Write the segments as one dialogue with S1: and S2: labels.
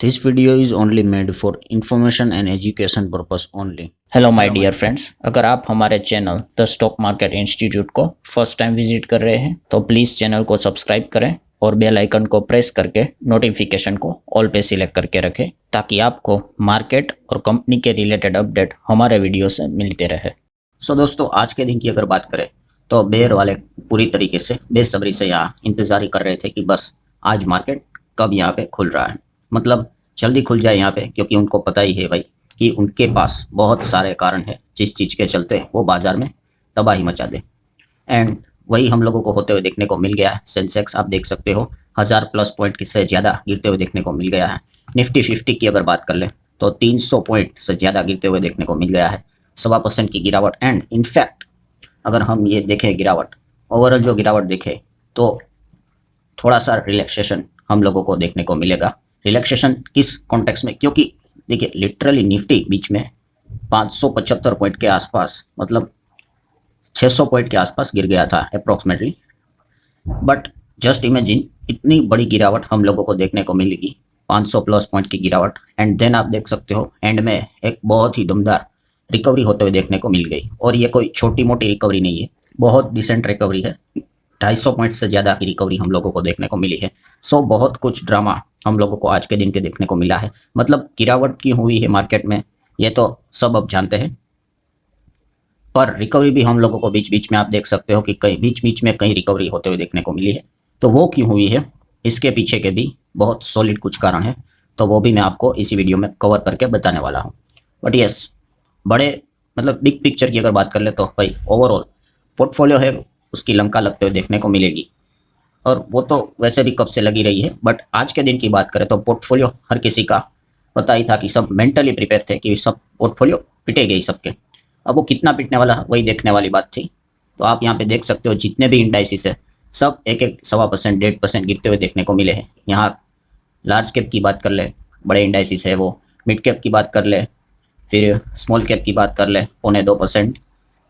S1: This video is only made for information and education purpose only. Hello my dear friends, अगर आप हमारे channel the stock market institute को first time visit कर रहे हैं तो प्लीज़ चैनल को सब्सक्राइब करें और बेल आइकन को प्रेस करके नोटिफिकेशन को ऑल पे सिलेक्ट करके रखें ताकि आपको मार्केट और कंपनी के रिलेटेड अपडेट हमारे वीडियो से मिलते रहे। सो दोस्तों, आज के दिन की अगर बात करें तो बेयर वाले पूरी तरीके से बेसब्री से यहाँ इंतज़ार ही कर रहे थे कि बस आज मार्केट कब यहाँ पे खुल रहा है, मतलब जल्दी खुल जाए यहाँ पे, क्योंकि उनको पता ही है भाई कि उनके पास बहुत सारे कारण है जिस चीज़ के चलते वो बाज़ार में तबाही मचा दे। एंड वही हम लोगों को होते हुए देखने को मिल गया है। सेंसेक्स आप देख सकते हो 1000+ पॉइंट से ज़्यादा गिरते हुए देखने को मिल गया है। निफ्टी 50 की अगर बात कर ले तो 300 पॉइंट से ज़्यादा गिरते हुए देखने को मिल गया है, 1.25% की गिरावट। एंड इनफैक्ट अगर हम ये देखें गिरावट, ओवरऑल जो गिरावट देखें तो थोड़ा सा रिलैक्सेशन हम लोगों को देखने को मिलेगा। रिलैक्सेशन किस कॉन्टेक्स्ट में, क्योंकि देखिए लिटरली निफ्टी बीच में 575 पॉइंट के आसपास, मतलब 600 पॉइंट के आसपास गिर गया था अप्रॉक्सीमेटली। बट जस्ट इमेजिन इतनी बड़ी गिरावट हम लोगों को देखने को मिलेगी, 500+ पॉइंट की गिरावट। एंड देन आप देख सकते हो एंड में एक बहुत ही दमदार रिकवरी होते हुए देखने को मिल गई। और ये कोई छोटी मोटी रिकवरी नहीं है, बहुत डिसेंट रिकवरी है। 250 पॉइंट से ज़्यादा की रिकवरी हम लोगों को देखने को मिली है। सो बहुत कुछ ड्रामा हम लोगों को आज के दिन के देखने को मिला है। मतलब गिरावट क्यों हुई है मार्केट में ये तो सब अब जानते हैं, पर रिकवरी भी हम लोगों को बीच बीच में आप देख सकते हो कि कहीं बीच बीच में कहीं रिकवरी होते हुए देखने को मिली है। तो वो क्यों हुई है, इसके पीछे के भी बहुत सॉलिड कुछ कारण है, तो वो भी मैं आपको इसी वीडियो में कवर करके बताने वाला हूँ। बट यस, बड़े मतलब बिग पिक्चर की अगर बात कर ले तो भाई ओवरऑल पोर्टफोलियो है उसकी लंका लगते हुए देखने को मिलेगी, और वो तो वैसे भी कब से लगी रही है। बट आज के दिन की बात करें तो पोर्टफोलियो हर किसी का पता ही था कि सब मेंटली प्रिपेयर थे कि सब पोर्टफोलियो पिटेगे ही सबके। अब वो कितना पिटने वाला है वही देखने वाली बात थी। तो आप यहाँ पे देख सकते हो जितने भी इंडाइसिस है सब 1-1.25%, 1.5% गिरते हुए देखने को मिले हैं। यहाँ लार्ज कैप की बात कर ले, बड़े इंडाइसिस है वो, मिड कैप की बात कर ले, फिर स्मॉल कैप की बात कर ले 0.25%,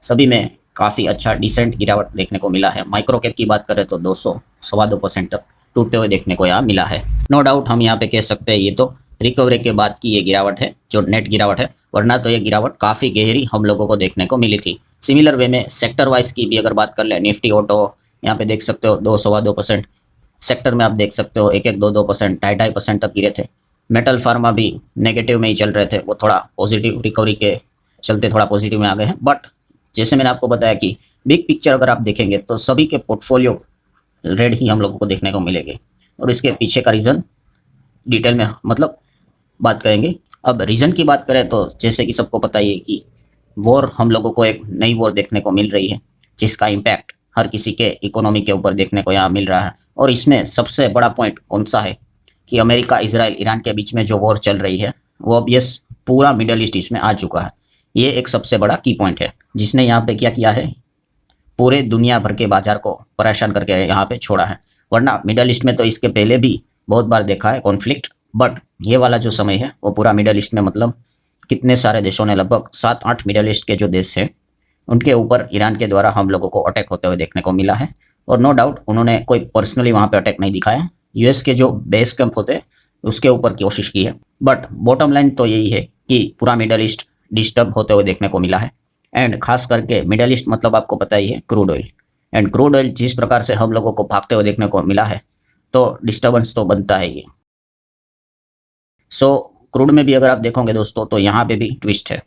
S1: सभी में काफ़ी अच्छा डिसेंट गिरावट देखने को मिला है। माइक्रो कैप की बात करें तो 200-2.25% तक टूटते हुए देखने को यहाँ मिला है। नो डाउट हम यहाँ पे कह सकते हैं ये तो रिकवरी के बाद की ये गिरावट है, जो नेट गिरावट है, वरना तो ये गिरावट काफ़ी गहरी हम लोगों को देखने को मिली थी। सिमिलर वे में सेक्टर वाइज की भी अगर बात कर ले, निफ्टी ऑटो यहाँ पे देख सकते हो 2-2.25%, सेक्टर में आप देख सकते हो 1-2% 2.5% तक गिरे थे। मेटल फार्मा भी नेगेटिव में ही चल रहे थे, वो थोड़ा पॉजिटिव रिकवरी के चलते थोड़ा पॉजिटिव में आ गए हैं। बट जैसे मैंने आपको बताया कि बिग पिक्चर अगर आप देखेंगे तो सभी के पोर्टफोलियो रेड ही हम लोगों को देखने को मिलेंगे, और इसके पीछे का रीज़न डिटेल में मतलब बात करेंगे। अब रीज़न की बात करें तो जैसे कि सबको पता ही है कि वॉर हम लोगों को एक नई वॉर देखने को मिल रही है, जिसका इम्पैक्ट हर किसी के इकोनॉमी के ऊपर देखने को यहाँ मिल रहा है। और इसमें सबसे बड़ा पॉइंट कौन सा है कि अमेरिका, इजराइल, ईरान के बीच में जो वॉर चल रही है वो अब यस पूरा मिडल ईस्ट इसमें आ चुका है। ये एक सबसे बड़ा की पॉइंट है जिसने यहाँ पे क्या किया है, पूरे दुनिया भर के बाजार को परेशान करके यहाँ पे छोड़ा है। वरना मिडल ईस्ट में तो इसके पहले भी बहुत बार देखा है कॉन्फ्लिक्ट, बट ये वाला जो समय है वो पूरा मिडल ईस्ट में, मतलब कितने सारे देशों ने, लगभग 7-8 मिडल ईस्ट के जो देश हैं उनके ऊपर ईरान के द्वारा हम लोगों को अटैक होते हुए देखने को मिला है। और नो डाउट उन्होंने कोई पर्सनली वहाँ पे अटैक नहीं दिखाया, यूएस के जो बेस कैंप होते हैं उसके ऊपर कोशिश की है। बट बॉटम लाइन तो यही है कि पूरा मिडल ईस्ट डिस्टर्ब होते हुए देखने को मिला है। एंड खास करके मिडल ईस्ट मतलब आपको पता ही है crude oil, and crude oil जिस प्रकार से हम लोगों को भागते हुए देखने को मिला है तो डिस्टर्बेंस तो बनता है ये। सो क्रूड में भी अगर आप देखोगे दोस्तों तो यहाँ पे भी ट्विस्ट है।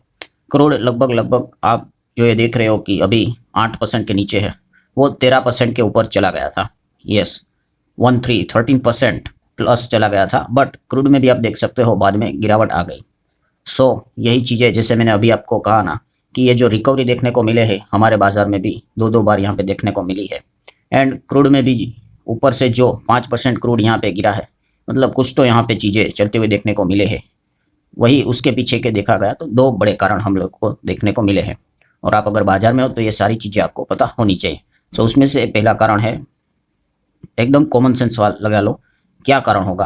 S1: क्रूड लगभग आप जो ये देख रहे हो कि अभी 8% के नीचे है, वो 13% के ऊपर चला गया था। यस 13% प्लस चला गया था, बट क्रूड में भी आप देख सकते हो बाद में गिरावट आ गई। सो यही चीज़ें जैसे मैंने अभी आपको कहा ना कि ये जो रिकवरी देखने को मिले है हमारे बाज़ार में भी 2-2 बार यहाँ पे देखने को मिली है। एंड क्रूड में भी ऊपर से जो 5% क्रूड यहाँ पे गिरा है, मतलब कुछ तो यहाँ पे चीज़ें चलते हुए देखने को मिले हैं। वही उसके पीछे के देखा गया तो 2 बड़े कारण हम लोग को देखने को मिले हैं, और आप अगर बाज़ार में हो तो ये सारी चीज़ें आपको पता होनी चाहिए। सो उसमें से पहला कारण है, एकदम कॉमन सेंस सवाल लगा लो, क्या कारण होगा?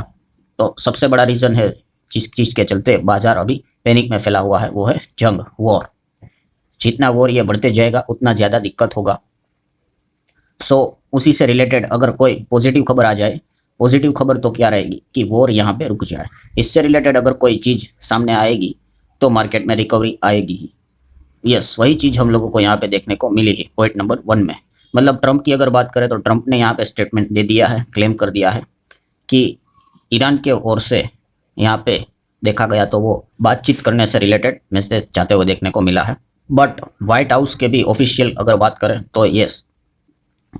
S1: तो सबसे बड़ा रीज़न है जिस चीज़ के चलते बाजार अभी पैनिक में फैला हुआ है वो है जंग, वॉर। जितना वॉर ये बढ़ते जाएगा उतना ज़्यादा दिक्कत होगा। सो उसी से रिलेटेड अगर कोई पॉजिटिव खबर आ जाए पॉजिटिव खबर तो क्या रहेगी कि वॉर यहाँ पे रुक जाए। इससे रिलेटेड अगर कोई चीज़ सामने आएगी तो मार्केट में रिकवरी आएगी ही। यस, वही चीज़ हम लोगों को यहाँ पे देखने को मिली है पॉइंट नंबर 1 में। मतलब ट्रंप की अगर बात करें तो ट्रंप ने यहाँ पे स्टेटमेंट दे दिया है, क्लेम कर दिया है कि ईरान के ओर से यहाँ पे देखा गया तो वो बातचीत करने से रिलेटेड मैसेज जाते हुए देखने को मिला है। बट व्हाइट हाउस के भी ऑफिशियल अगर बात करें तो यस,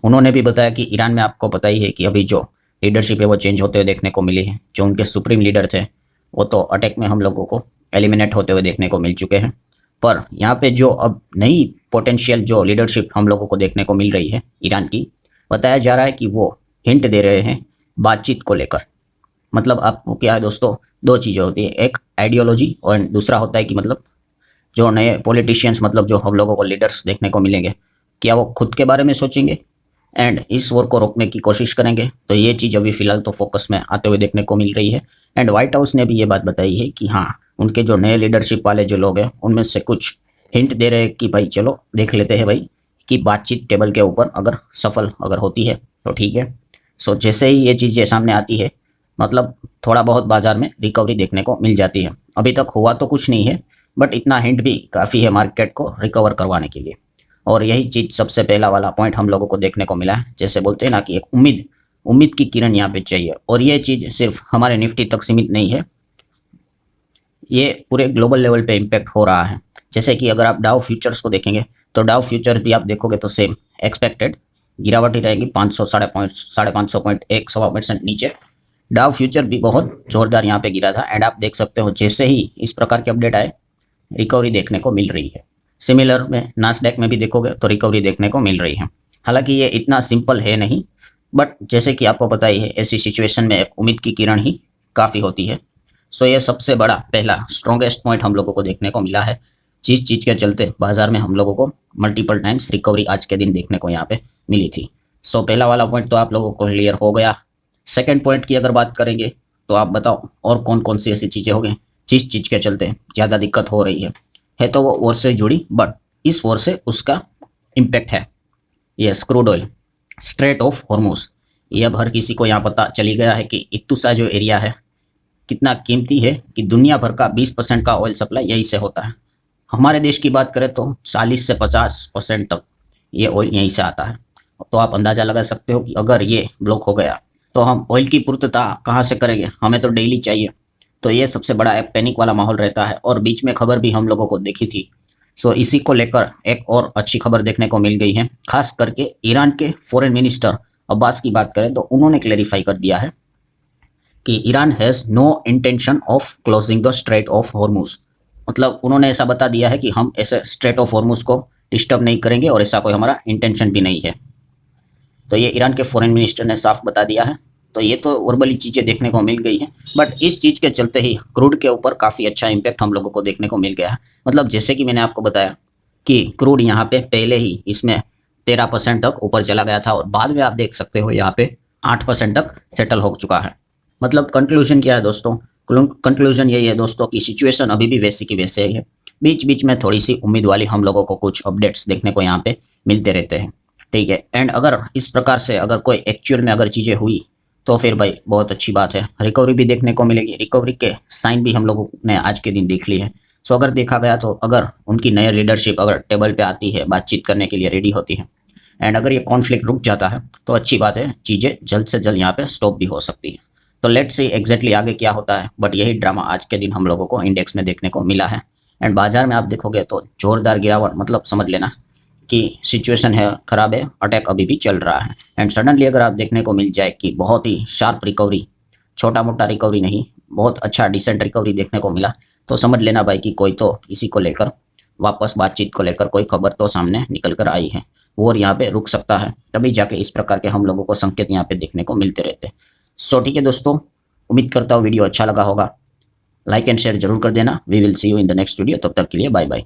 S1: उन्होंने भी बताया कि ईरान में आपको पता ही है कि अभी जो लीडरशिप है वो चेंज होते हुए देखने को मिली है। जो उनके सुप्रीम लीडर थे वो तो अटैक में हम लोगों को एलिमिनेट होते हुए देखने को मिल चुके हैं। पर यहाँ पे जो अब नई पोटेंशियल जो लीडरशिप हम लोगों को देखने को मिल रही है ईरान की, बताया जा रहा है कि वो हिंट दे रहे हैं बातचीत को लेकर। मतलब आपको क्या है दोस्तों, दो चीज़ें होती है, एक आइडियोलॉजी और दूसरा होता है कि मतलब जो नए पॉलिटिशियंस, मतलब जो हम लोगों को लीडर्स देखने को मिलेंगे, क्या वो खुद के बारे में सोचेंगे एंड इस वॉर को रोकने की कोशिश करेंगे। तो ये चीज़ अभी फिलहाल तो फोकस में आते हुए देखने को मिल रही है। एंड व्हाइट हाउस ने भी ये बात बताई है कि हाँ, उनके जो नए लीडरशिप वाले जो लोग हैं उनमें से कुछ हिंट दे रहे हैं कि भाई चलो देख लेते हैं भाई कि बातचीत टेबल के ऊपर अगर सफल अगर होती है तो ठीक है। सो जैसे ही ये चीज़ें सामने आती है मतलब थोड़ा बहुत बाजार में रिकवरी देखने को मिल जाती है। अभी तक हुआ तो कुछ नहीं है बट इतना हिंट भी काफ़ी है मार्केट को रिकवर करवाने के लिए। और यही चीज़ सबसे पहला वाला पॉइंट हम लोगों को देखने को मिला है। जैसे बोलते हैं ना कि एक उम्मीद की किरण यहाँ पे चाहिए। और ये चीज़ सिर्फ हमारे निफ्टी तक सीमित नहीं है, ये पूरे ग्लोबल लेवल पे इम्पैक्ट हो रहा है। जैसे कि अगर आप डाउ फ्यूचर्स को देखेंगे तो डाउ फ्यूचर भी आप देखोगे तो सेम एक्सपेक्टेड गिरावट ही रहेगी, 500 550 पॉइंट 1.25% नीचे। डाउ फ्यूचर भी बहुत जोरदार यहाँ पे गिरा था एंड आप देख सकते हो जैसे ही इस प्रकार के अपडेट आए रिकवरी देखने को मिल रही है। सिमिलर में नास्डैक में भी देखोगे तो रिकवरी देखने को मिल रही है। हालांकि ये इतना सिंपल है नहीं, बट जैसे कि आपको पता ही है ऐसी सिचुएशन में एक उम्मीद की किरण ही काफ़ी होती है। सो ये सबसे बड़ा पहला स्ट्रॉन्गेस्ट पॉइंट हम लोगों को देखने को मिला है, जिस चीज़ के चलते बाजार में हम लोगों को मल्टीपल टाइम्स रिकवरी आज के दिन देखने को यहाँ पे मिली थी। सो पहला वाला पॉइंट तो आप लोगों को क्लियर हो गया। सेकेंड पॉइंट की अगर बात करेंगे तो आप बताओ और कौन कौन सी ऐसी चीज़ें हो गई जिस चीज़ के चलते ज़्यादा दिक्कत हो रही है तो वो वॉर से जुड़ी, बट इस वॉर से उसका इम्पैक्ट है ये crude oil, straight of Hormuz. ये अब हर किसी को यहाँ पता चली गया है कि इत्तुसा जो एरिया है कितना कीमती है कि दुनिया भर का 20% का ऑयल सप्लाई यहीं से होता है। हमारे देश की बात करें तो 40 से 50% तक ये ऑयल यहीं से आता है। तो आप अंदाज़ा लगा सकते हो कि अगर ये ब्लॉक हो गया तो हम ऑयल की पूर्तता कहाँ से करेंगे, हमें तो डेली चाहिए। तो ये सबसे बड़ा एक पैनिक वाला माहौल रहता है। और बीच में खबर भी हम लोगों को देखी थी। सो इसी को लेकर एक और अच्छी खबर देखने को मिल गई है, खास करके ईरान के फॉरेन मिनिस्टर अब्बास की बात करें तो उन्होंने क्लेरिफाई कर दिया है कि Iran has no intention of closing the strait of Hormuz. मतलब उन्होंने ऐसा बता दिया है कि हम ऐसे स्ट्रेट ऑफ हॉर्मुज को डिस्टर्ब नहीं करेंगे और ऐसा कोई हमारा इंटेंशन भी नहीं है। तो ये ईरान के फॉरेन मिनिस्टर ने साफ बता दिया है। तो ये तो वर्बली चीज़ें देखने को मिल गई हैं, बट इस चीज़ के चलते ही क्रूड के ऊपर काफ़ी अच्छा इम्पैक्ट हम लोगों को देखने को मिल गया है। मतलब जैसे कि मैंने आपको बताया कि क्रूड यहाँ पे पहले ही इसमें 13% तक ऊपर चला गया था और बाद में आप देख सकते हो यहाँ पे 8% तक सेटल हो चुका है। मतलब कंक्लूजन क्या है दोस्तों, कंक्लूजन यही है दोस्तों कि सिचुएशन अभी भी वैसी की वैसे ही है। बीच बीच में थोड़ी सी उम्मीद वाली हम लोगों को कुछ अपडेट्स देखने को यहाँ पे मिलते रहते हैं, ठीक है। एंड अगर इस प्रकार से अगर कोई एक्चुअल में अगर चीज़ें हुई तो फिर भाई बहुत अच्छी बात है, रिकवरी भी देखने को मिलेगी। रिकवरी के साइन भी हम लोगों ने आज के दिन देख ली है। सो अगर देखा गया तो अगर उनकी नई लीडरशिप अगर टेबल पे आती है, बातचीत करने के लिए रेडी होती है एंड अगर ये कॉन्फ्लिक्ट रुक जाता है तो अच्छी बात है, चीज़ें जल्द से जल्द यहाँ पे स्टॉप भी हो सकती है। तो लेट्स सी एग्जैक्टली आगे क्या होता है, बट यही ड्रामा आज के दिन हम लोगों को इंडेक्स में देखने को मिला है। एंड बाजार में आप देखोगे तो जोरदार गिरावट, मतलब समझ लेना कि सिचुएशन है ख़राब है, अटैक अभी भी चल रहा है। एंड सडनली अगर आप देखने को मिल जाए कि बहुत ही शार्प रिकवरी, छोटा मोटा रिकवरी नहीं, बहुत अच्छा डिसेंट रिकवरी देखने को मिला, तो समझ लेना भाई कि कोई तो इसी को लेकर वापस बातचीत को लेकर कोई खबर तो सामने निकल कर आई है। वॉर यहाँ पे रुक सकता है, तभी जाके इस प्रकार के हम लोगों को संकेत यहाँ पे देखने को मिलते रहते हैं। सो ठीक है दोस्तों, उम्मीद करता हूँ वीडियो अच्छा लगा होगा। लाइक एंड शेयर जरूर कर देना। We will see you in the next video. तब तक के लिए बाय बाय।